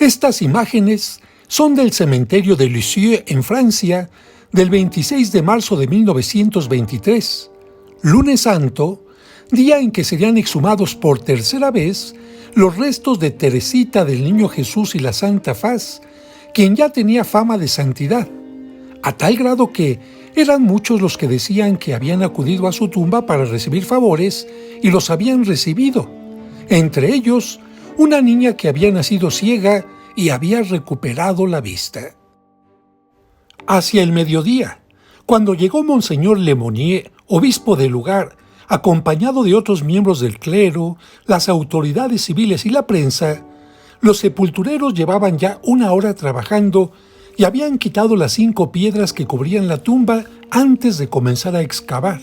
Estas imágenes son del cementerio de Lisieux en Francia del 26 de marzo de 1923, lunes santo, día en que serían exhumados por tercera vez los restos de Teresita del Niño Jesús y la Santa Faz, quien ya tenía fama de santidad, a tal grado que eran muchos los que decían que habían acudido a su tumba para recibir favores y los habían recibido, entre ellos una niña que había nacido ciega y había recuperado la vista. Hacia el mediodía, cuando llegó Monseñor Lemonnier, obispo del lugar, acompañado de otros miembros del clero, las autoridades civiles y la prensa, los sepultureros llevaban ya una hora trabajando y habían quitado las 5 piedras que cubrían la tumba antes de comenzar a excavar.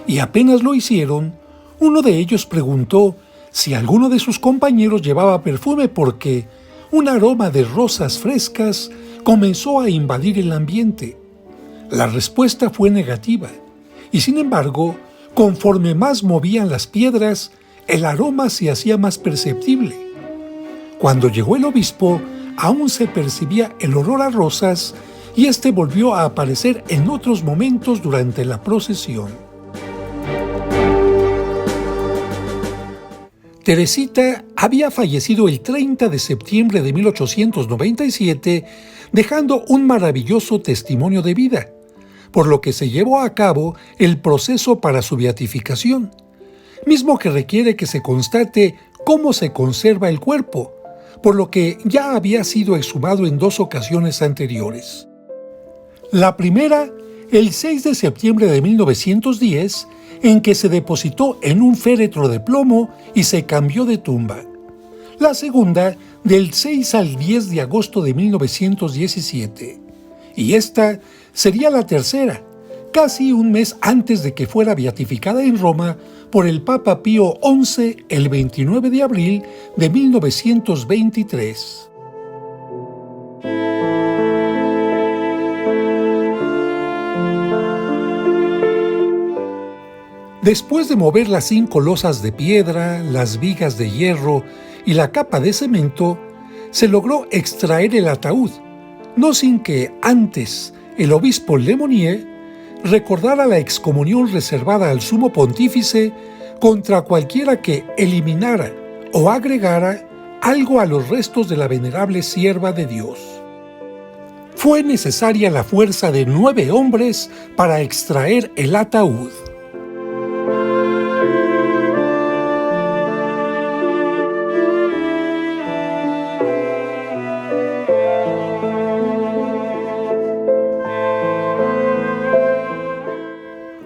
Y apenas lo hicieron, uno de ellos preguntó si alguno de sus compañeros llevaba perfume porque un aroma de rosas frescas comenzó a invadir el ambiente. La respuesta fue negativa, y sin embargo, conforme más movían las piedras, el aroma se hacía más perceptible. Cuando llegó el obispo, aún se percibía el olor a rosas y este volvió a aparecer en otros momentos durante la procesión. Teresita había fallecido el 30 de septiembre de 1897, dejando un maravilloso testimonio de vida, por lo que se llevó a cabo el proceso para su beatificación, mismo que requiere que se constate cómo se conserva el cuerpo, por lo que ya había sido exhumado en 2 ocasiones anteriores. La primera, el 6 de septiembre de 1910, en que se depositó en un féretro de plomo y se cambió de tumba. La segunda, del 6 al 10 de agosto de 1917. Y esta sería la tercera, casi un mes antes de que fuera beatificada en Roma por el Papa Pío XI el 29 de abril de 1923. Después de mover las 5 losas de piedra, las vigas de hierro y la capa de cemento, se logró extraer el ataúd, no sin que antes el obispo Lemonnier recordara la excomunión reservada al sumo pontífice contra cualquiera que eliminara o agregara algo a los restos de la venerable sierva de Dios. Fue necesaria la fuerza de 9 hombres para extraer el ataúd.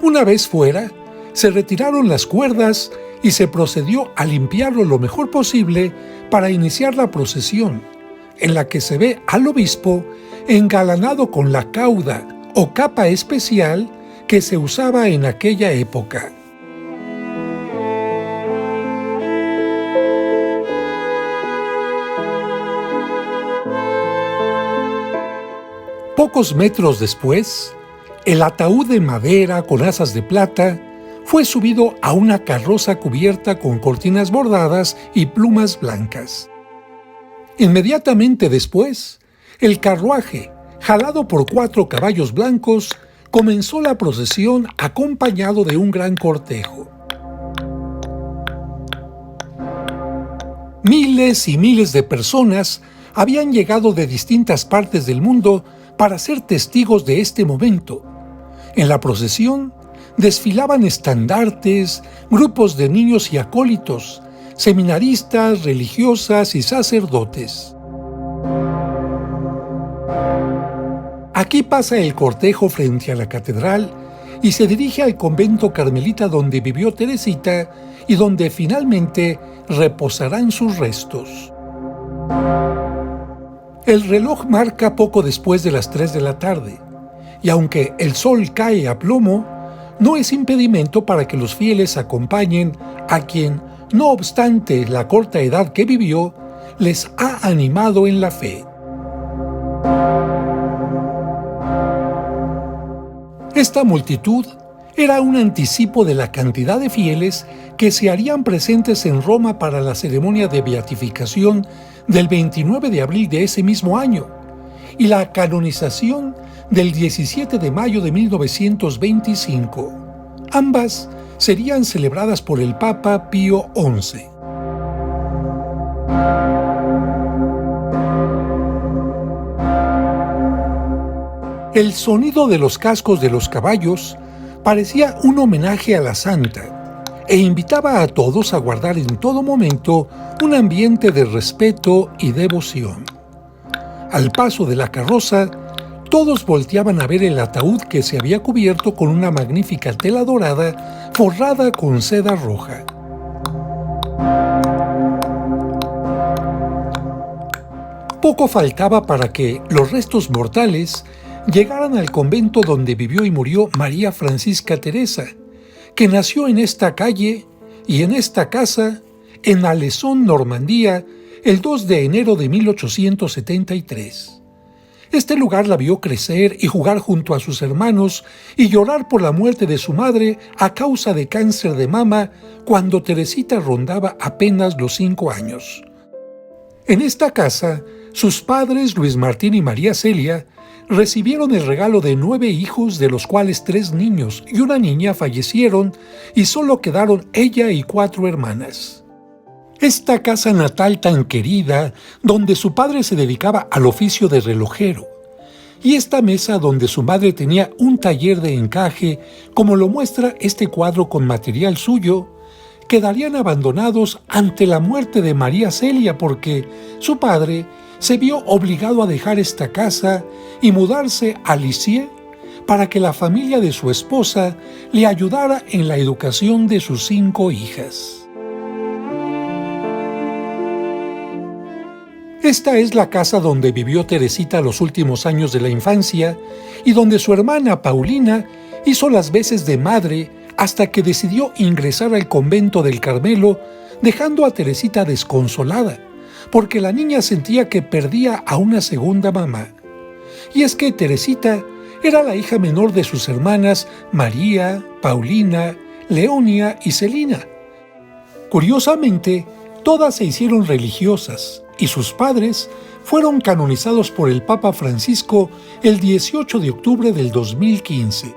Una vez fuera, se retiraron las cuerdas y se procedió a limpiarlo lo mejor posible para iniciar la procesión, en la que se ve al obispo engalanado con la cauda o capa especial que se usaba en aquella época. Pocos metros después, el ataúd de madera con asas de plata fue subido a una carroza cubierta con cortinas bordadas y plumas blancas. Inmediatamente después, el carruaje, jalado por 4 caballos blancos, comenzó la procesión acompañado de un gran cortejo. Miles y miles de personas habían llegado de distintas partes del mundo para ser testigos de este momento. En la procesión desfilaban estandartes, grupos de niños y acólitos, seminaristas, religiosas y sacerdotes. Aquí pasa el cortejo frente a la catedral y se dirige al convento carmelita donde vivió Teresita y donde finalmente reposarán sus restos. El reloj marca poco después de las 3 de la tarde, y aunque el sol cae a plomo, no es impedimento para que los fieles acompañen a quien, no obstante la corta edad que vivió, les ha animado en la fe. Esta multitud era un anticipo de la cantidad de fieles que se harían presentes en Roma para la ceremonia de beatificación del 29 de abril de ese mismo año y la canonización del 17 de mayo de 1925. Ambas serían celebradas por el Papa Pío XI. El sonido de los cascos de los caballos parecía un homenaje a la santa e invitaba a todos a guardar en todo momento un ambiente de respeto y devoción. Al paso de la carroza, todos volteaban a ver el ataúd que se había cubierto con una magnífica tela dorada forrada con seda roja. Poco faltaba para que los restos mortales llegaran al convento donde vivió y murió María Francisca Teresa, que nació en esta calle y en esta casa, en Alezón, Normandía, el 2 de enero de 1873. Este lugar la vio crecer y jugar junto a sus hermanos y llorar por la muerte de su madre a causa de cáncer de mama cuando Teresita rondaba apenas los 5 años. En esta casa, sus padres, Luis Martín y María Celia, recibieron el regalo de 9 hijos, de los cuales 3 niños y una niña fallecieron y solo quedaron ella y 4 hermanas. Esta casa natal tan querida, donde su padre se dedicaba al oficio de relojero, y esta mesa donde su madre tenía un taller de encaje, como lo muestra este cuadro con material suyo, quedarían abandonados ante la muerte de María Celia porque su padre se vio obligado a dejar esta casa y mudarse a Lisieux para que la familia de su esposa le ayudara en la educación de sus 5 hijas. Esta es la casa donde vivió Teresita los últimos años de la infancia y donde su hermana Paulina hizo las veces de madre hasta que decidió ingresar al convento del Carmelo, dejando a Teresita desconsolada, porque la niña sentía que perdía a una segunda mamá. Y es que Teresita era la hija menor de sus hermanas María, Paulina, Leonia y Celina. Curiosamente, todas se hicieron religiosas y sus padres fueron canonizados por el Papa Francisco el 18 de octubre del 2015.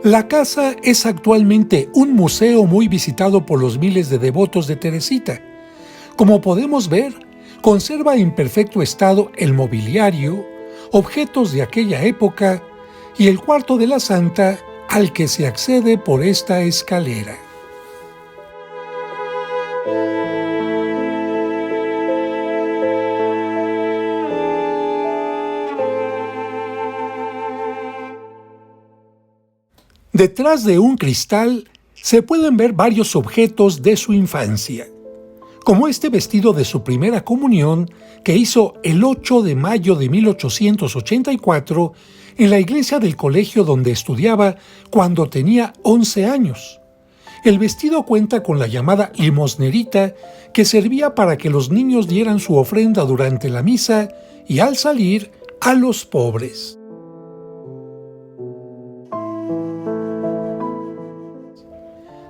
La casa es actualmente un museo muy visitado por los miles de devotos de Teresita. Como podemos ver, conserva en perfecto estado el mobiliario, objetos de aquella época y el cuarto de la santa al que se accede por esta escalera. Detrás de un cristal se pueden ver varios objetos de su infancia, como este vestido de su primera comunión que hizo el 8 de mayo de 1884 en la iglesia del colegio donde estudiaba cuando tenía 11 años. El vestido cuenta con la llamada limosnerita que servía para que los niños dieran su ofrenda durante la misa y al salir a los pobres.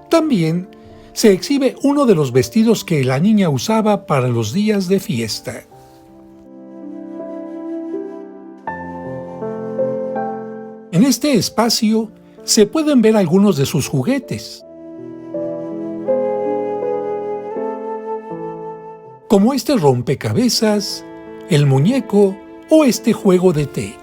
También se exhibe uno de los vestidos que la niña usaba para los días de fiesta. En este espacio se pueden ver algunos de sus juguetes, como este rompecabezas, el muñeco o este juego de té.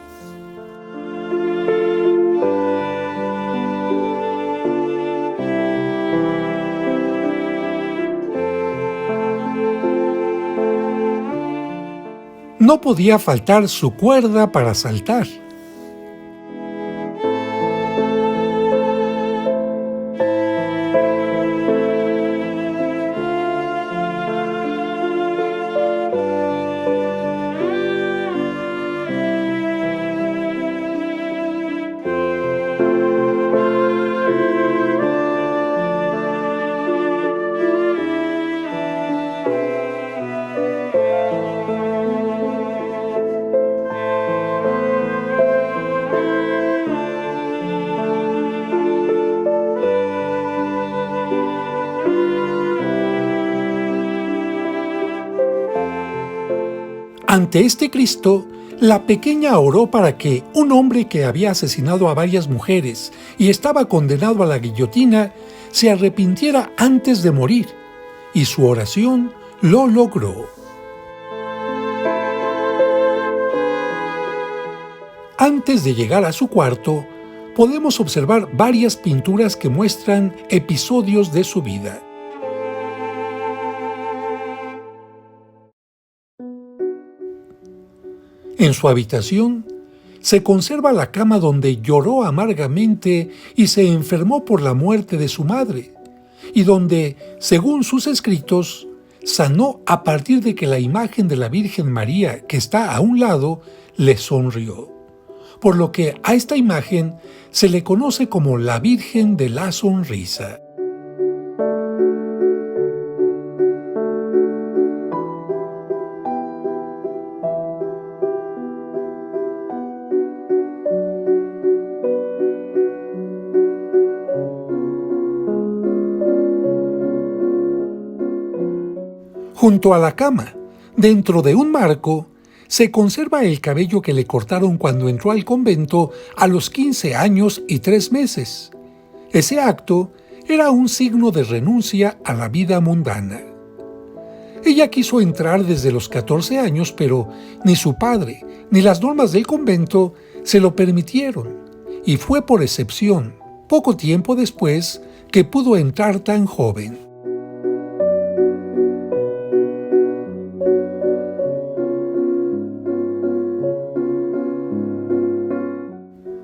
No podía faltar su cuerda para saltar. Ante este Cristo, la pequeña oró para que un hombre que había asesinado a varias mujeres y estaba condenado a la guillotina se arrepintiera antes de morir, y su oración lo logró. Antes de llegar a su cuarto, podemos observar varias pinturas que muestran episodios de su vida. En su habitación se conserva la cama donde lloró amargamente y se enfermó por la muerte de su madre, y donde, según sus escritos, sanó a partir de que la imagen de la Virgen María, que está a un lado, le sonrió, por lo que a esta imagen se le conoce como la Virgen de la Sonrisa. Junto a la cama, dentro de un marco, se conserva el cabello que le cortaron cuando entró al convento a los 15 años y 3 meses. Ese acto era un signo de renuncia a la vida mundana. Ella quiso entrar desde los 14 años, pero ni su padre ni las normas del convento se lo permitieron, y fue por excepción, poco tiempo después, que pudo entrar tan joven.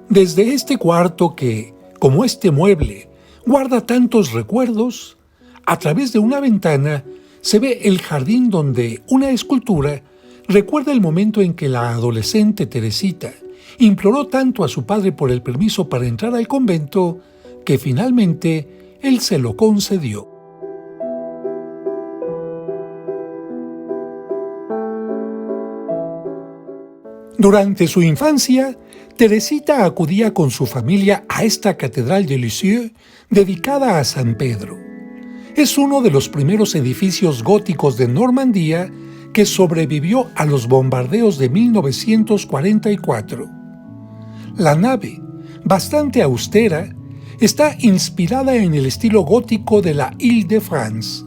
Desde este cuarto que, como este mueble, guarda tantos recuerdos, a través de una ventana se ve el jardín donde una escultura recuerda el momento en que la adolescente Teresita imploró tanto a su padre por el permiso para entrar al convento que finalmente él se lo concedió. Durante su infancia, Teresita acudía con su familia a esta catedral de Lisieux dedicada a San Pedro. Es uno de los primeros edificios góticos de Normandía que sobrevivió a los bombardeos de 1944. La nave, bastante austera, está inspirada en el estilo gótico de la Île-de-France.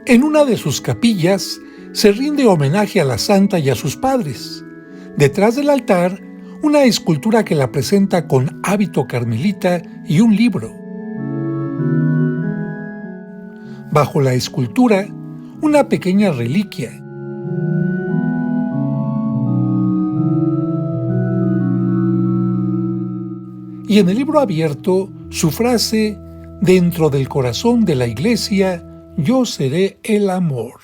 En una de sus capillas se rinde homenaje a la santa y a sus padres. Detrás del altar, una escultura que la presenta con hábito carmelita y un libro. Bajo la escultura, una pequeña reliquia. Y en el libro abierto, su frase, dentro del corazón de la iglesia, yo seré el amor.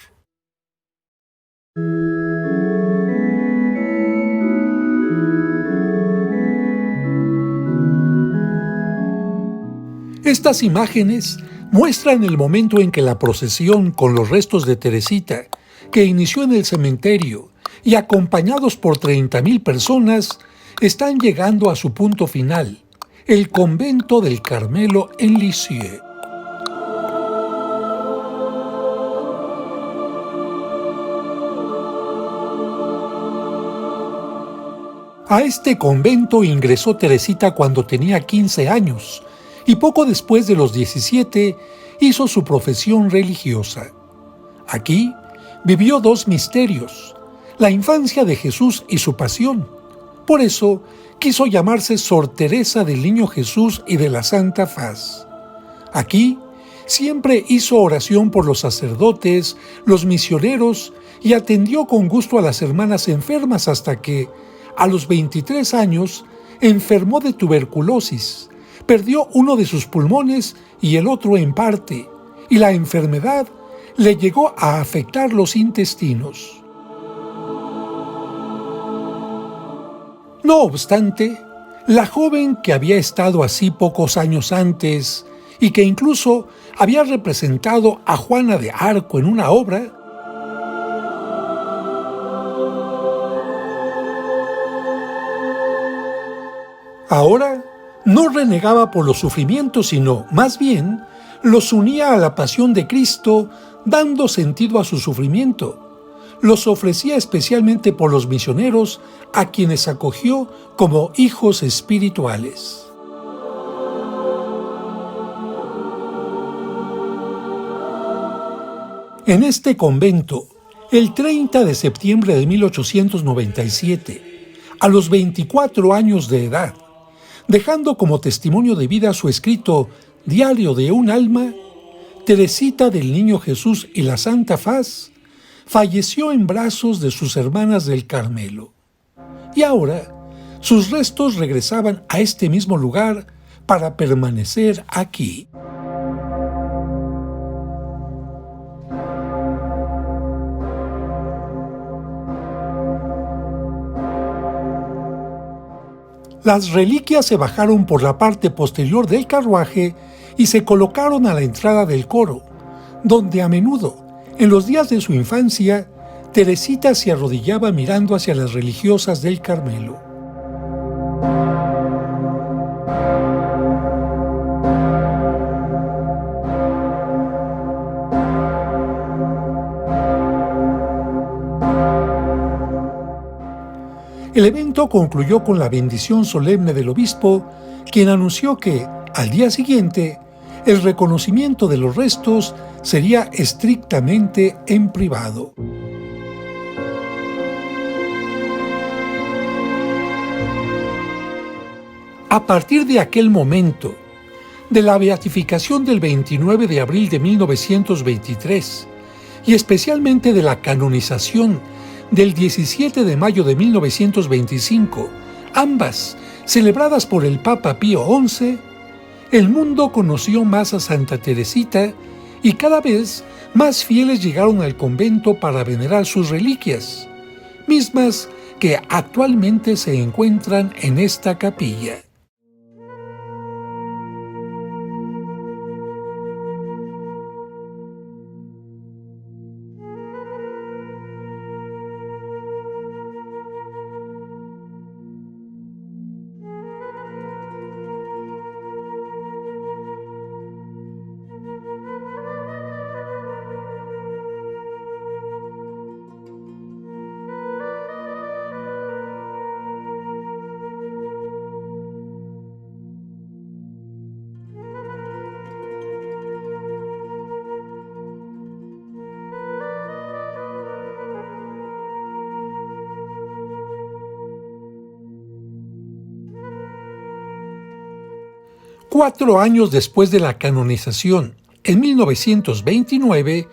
Estas imágenes muestran el momento en que la procesión con los restos de Teresita, que inició en el cementerio y acompañados por 30,000 personas, están llegando a su punto final, el convento del Carmelo en Lisieux. A este convento ingresó Teresita cuando tenía 15 años y poco después de los 17 hizo su profesión religiosa. Aquí vivió 2 misterios, la infancia de Jesús y su pasión. Por eso quiso llamarse Sor Teresa del Niño Jesús y de la Santa Faz. Aquí siempre hizo oración por los sacerdotes, los misioneros y atendió con gusto a las hermanas enfermas hasta que, a los 23 años, enfermó de tuberculosis, perdió uno de sus pulmones y el otro en parte, y la enfermedad le llegó a afectar los intestinos. No obstante, la joven que había estado así pocos años antes y que incluso había representado a Juana de Arco en una obra, ahora no renegaba por los sufrimientos, sino, más bien, los unía a la pasión de Cristo, dando sentido a su sufrimiento. Los ofrecía especialmente por los misioneros, a quienes acogió como hijos espirituales. En este convento, el 30 de septiembre de 1897, a los 24 años de edad, dejando como testimonio de vida su escrito Diario de un alma, Teresita del Niño Jesús y la Santa Faz falleció en brazos de sus hermanas del Carmelo. Y ahora, sus restos regresaban a este mismo lugar para permanecer aquí. Las reliquias se bajaron por la parte posterior del carruaje y se colocaron a la entrada del coro, donde a menudo, en los días de su infancia, Teresita se arrodillaba mirando hacia las religiosas del Carmelo. El evento concluyó con la bendición solemne del obispo, quien anunció que, al día siguiente, el reconocimiento de los restos sería estrictamente en privado. A partir de aquel momento, de la beatificación del 29 de abril de 1923, y especialmente de la canonización del 17 de mayo de 1925, ambas celebradas por el Papa Pío XI, el mundo conoció más a Santa Teresita y cada vez más fieles llegaron al convento para venerar sus reliquias, mismas que actualmente se encuentran en esta capilla. Cuatro años después de la canonización, en 1929,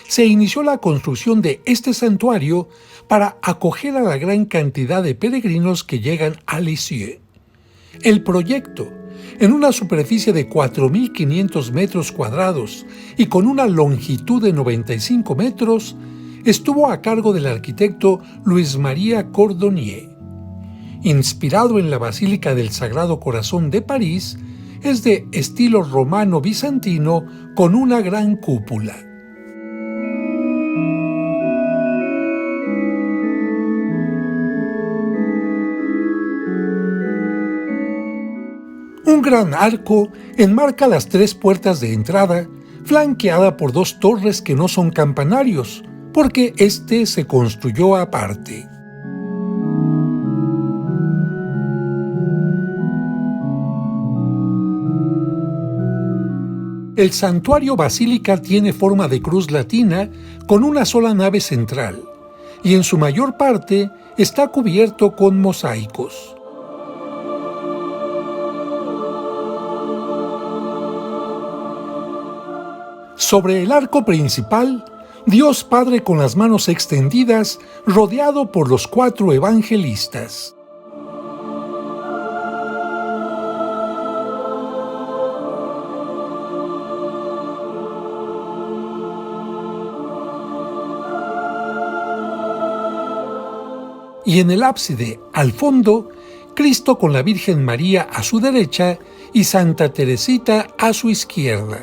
se inició la construcción de este santuario para acoger a la gran cantidad de peregrinos que llegan a Lisieux. El proyecto, en una superficie de 4.500 metros cuadrados y con una longitud de 95 metros, estuvo a cargo del arquitecto Luis María Cordonnier. Inspirado en la Basílica del Sagrado Corazón de París, es de estilo romano-bizantino con una gran cúpula. Un gran arco enmarca las tres puertas de entrada, flanqueada por dos torres que no son campanarios, porque este se construyó aparte. El santuario basílica tiene forma de cruz latina con una sola nave central, y en su mayor parte está cubierto con mosaicos. Sobre el arco principal, Dios Padre con las manos extendidas, rodeado por los cuatro evangelistas. Y en el ábside, al fondo, Cristo con la Virgen María a su derecha y Santa Teresita a su izquierda.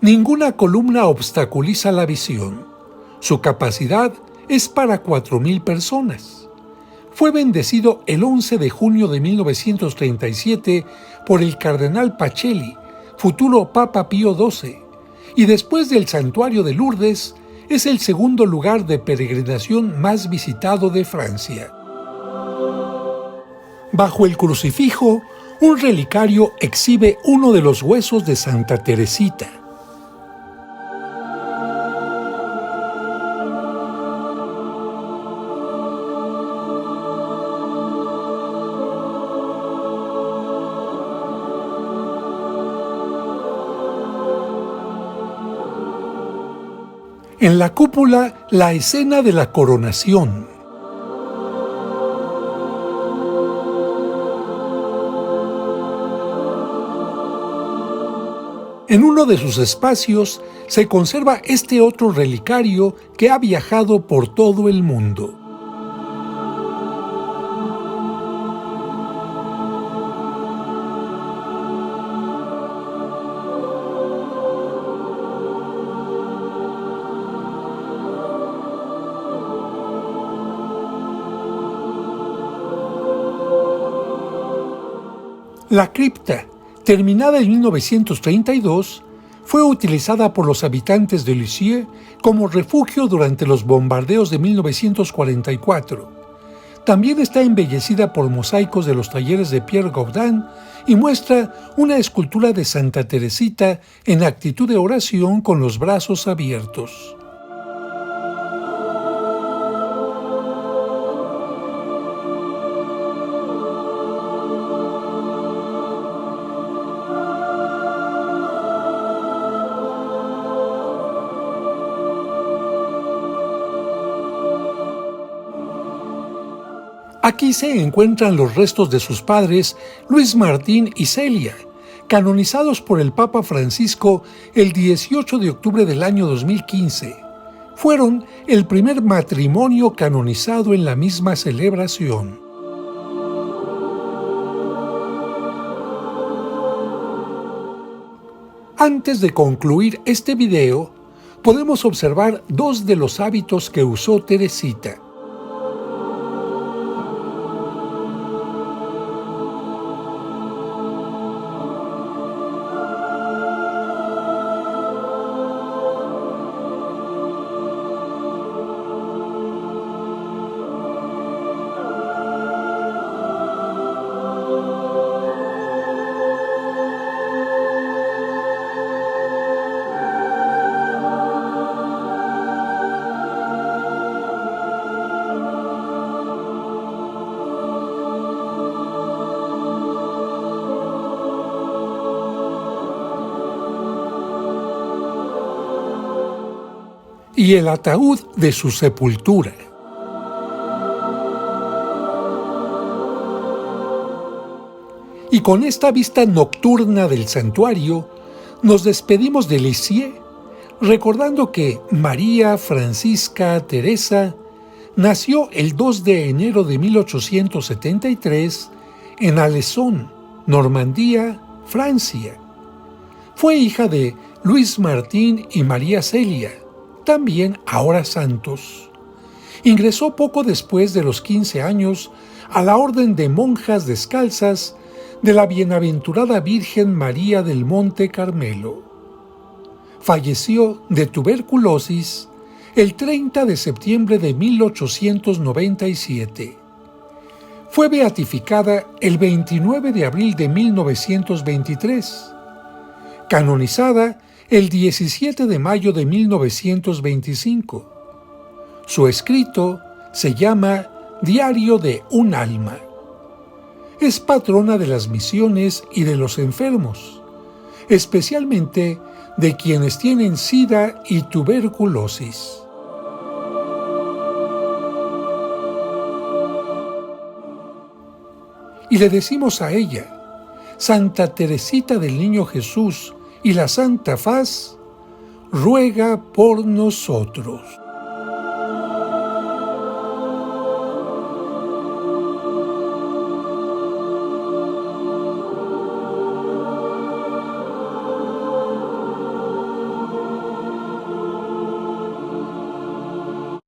Ninguna columna obstaculiza la visión. Su capacidad es para 4.000 personas. fue bendecido el 11 de junio de 1937 por el cardenal Pacelli, futuro Papa Pío XII, y después del santuario de Lourdes, es el segundo lugar de peregrinación más visitado de Francia. Bajo el crucifijo, un relicario exhibe uno de los huesos de Santa Teresita. En la cúpula, la escena de la coronación. En uno de sus espacios se conserva este otro relicario que ha viajado por todo el mundo. La cripta, terminada en 1932, fue utilizada por los habitantes de Lisieux como refugio durante los bombardeos de 1944. También está embellecida por mosaicos de los talleres de Pierre Gaudin y muestra una escultura de Santa Teresita en actitud de oración con los brazos abiertos. Aquí se encuentran los restos de sus padres, Luis Martín y Celia, canonizados por el Papa Francisco el 18 de octubre del año 2015. Fueron el primer matrimonio canonizado en la misma celebración. Antes de concluir este video, podemos observar dos de los hábitos que usó Teresita. Y el ataúd de su sepultura. Y con esta vista nocturna del santuario, nos despedimos de Lisieux, recordando que María Francisca Teresa nació el 2 de enero de 1873 en Alençon, Normandía, Francia. Fue hija de Luis Martín y María Celia, también ahora santos. Ingresó poco después de los 15 años a la Orden de Monjas Descalzas de la Bienaventurada Virgen María del Monte Carmelo. Falleció de tuberculosis el 30 de septiembre de 1897. Fue beatificada el 29 de abril de 1923. Canonizada el 17 de mayo de 1925. Su escrito se llama Diario de un alma. Es patrona de las misiones y de los enfermos, especialmente de quienes tienen SIDA y tuberculosis. Y le decimos a ella: Santa Teresita del Niño Jesús y la Santa Faz, ruega por nosotros.